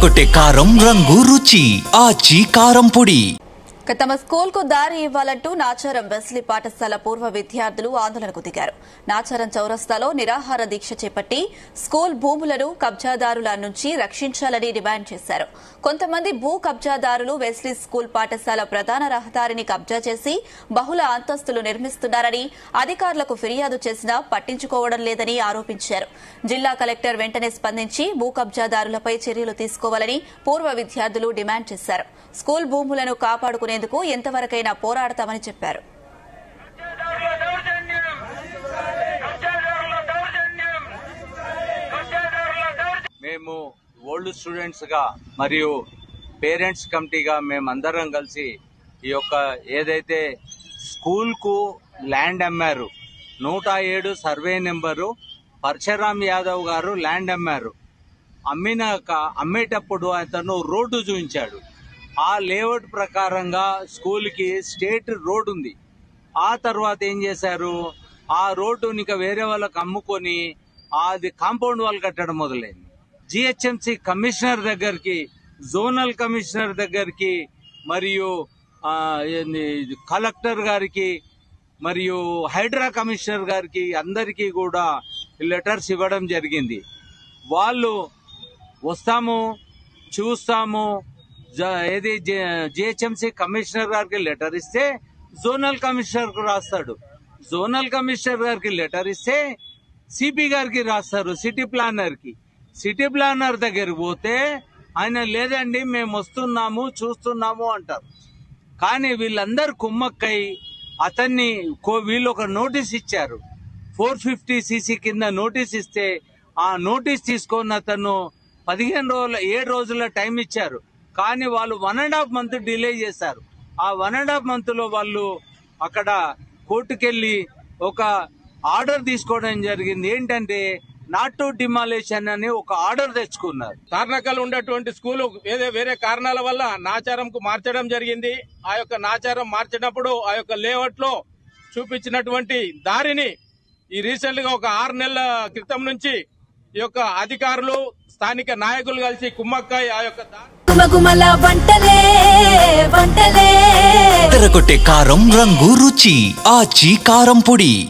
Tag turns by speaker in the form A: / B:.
A: అదరగొట్టే కారం రంగు రుచి ఆచి కారం పొడి.
B: తమ స్కూల్కు దారి ఇవ్వాలంటూ నాచారం వెస్లీ పాఠశాల పూర్వ విద్యార్థులు ఆందోళనకు దిగారు. నాచారం చౌరస్తాలో నిరాహార దీక్ష చేపట్టి స్కూల్ భూములను కబ్జాదారుల నుంచి రక్షించాలని డిమాండ్ చేశారు. కొంతమంది భూ కబ్జాదారులు వెస్లీ స్కూల్ పాఠశాల ప్రధాన రహదారిని కబ్జా చేసి బహుళ అంతస్తులు నిర్మిస్తున్నారని అధికారులకు ఫిర్యాదు చేసినా పట్టించుకోవడం లేదని ఆరోపించారు. జిల్లా కలెక్టర్ వెంటనే స్పందించి భూ కబ్జాదారులపై చర్యలు తీసుకోవాలని పూర్వ విద్యార్థులు డిమాండ్ చేశారు. స్కూల్ భూములను కాపాడుకునేందుకు ఎంతవరకైనా పోరాడతామని చెప్పారు.
C: మేము ఓల్డ్ స్టూడెంట్స్ గా మరియు పేరెంట్స్ కమిటీగా మేమందరం కలిసి ఈ యొక్క ఏదైతే స్కూల్ కు ల్యాండ్ అమ్మారు 107 సర్వే నెంబరు పరశురామ్ యాదవ్ గారు ల్యాండ్ అమ్మారు. అమ్మేటప్పుడు అతను రోడ్డు చూపించాడు. ఆ లేఅవుట్ ప్రకారంగా స్కూల్ కి స్టేట్ రోడ్ ఉంది. ఆ తర్వాత ఏం చేశారు, ఆ రోడ్డుని ఇక వేరే వాళ్ళకి అమ్ముకొని అది కాంపౌండ్ వాల్ కట్టడం మొదలైంది. జిహెచ్ఎంసి కమిషనర్ దగ్గరికి, జోనల్ కమిషనర్ దగ్గరికి, మరియు కలెక్టర్ గారికి, మరియు హైడ్రా కమిషనర్ గారికి అందరికీ కూడా లెటర్స్ ఇవ్వడం జరిగింది. వాళ్ళు వస్తాము, చూస్తాము, ఏది జిహెచ్ఎంసి కమిషనర్ గారికి లెటర్ ఇస్తే జోనల్ కమిషనర్ కు రాస్తాడు. జోనల్ కమిషనర్ గారికి లెటర్ ఇస్తే సిపి గారికి రాస్తారు, సిటీ ప్లానర్ కి. సిటీ ప్లానర్ దగ్గరికి పోతే ఆయన లేదండి మేము వస్తున్నాము చూస్తున్నాము అంటారు. కానీ వీళ్ళందరూ కుమ్మక్కై అతన్ని వీళ్ళు ఒక నోటీస్ ఇచ్చారు. 450 CC కింద నోటీస్ ఇస్తే ఆ నోటీస్ తీసుకొని అతను 7 రోజుల టైం ఇచ్చారు. కానీ వాళ్ళు 1.5 month డిలే చేశారు. ఆ 1.5 month లో వాళ్ళు అక్కడ కోర్టుకెళ్లి ఒక ఆర్డర్ తీసుకోవడం జరిగింది. ఏంటంటే నాట్ టు డిమాలిషన్ అని ఒక ఆర్డర్ తెచ్చుకున్నారు.
D: తార్నకల్ ఉన్నటువంటి స్కూల్ వేరే కారణాల వల్ల నాచారంకు మార్చడం జరిగింది. ఆ యొక్క నాచారం మార్చినప్పుడు ఆ యొక్క లేఅవుట్ లో చూపించినటువంటి దారిని ఈ రీసెంట్ గా ఒక 6 నెలల క్రితం నుంచి ఈ యొక్క అధికారులు స్థానిక నాయకులు కలిసి కుమ్మక్కాయ ఆ యొక్క
A: అదరగొట్టే కారం రంగు రుచి ఆచి కారం పొడి.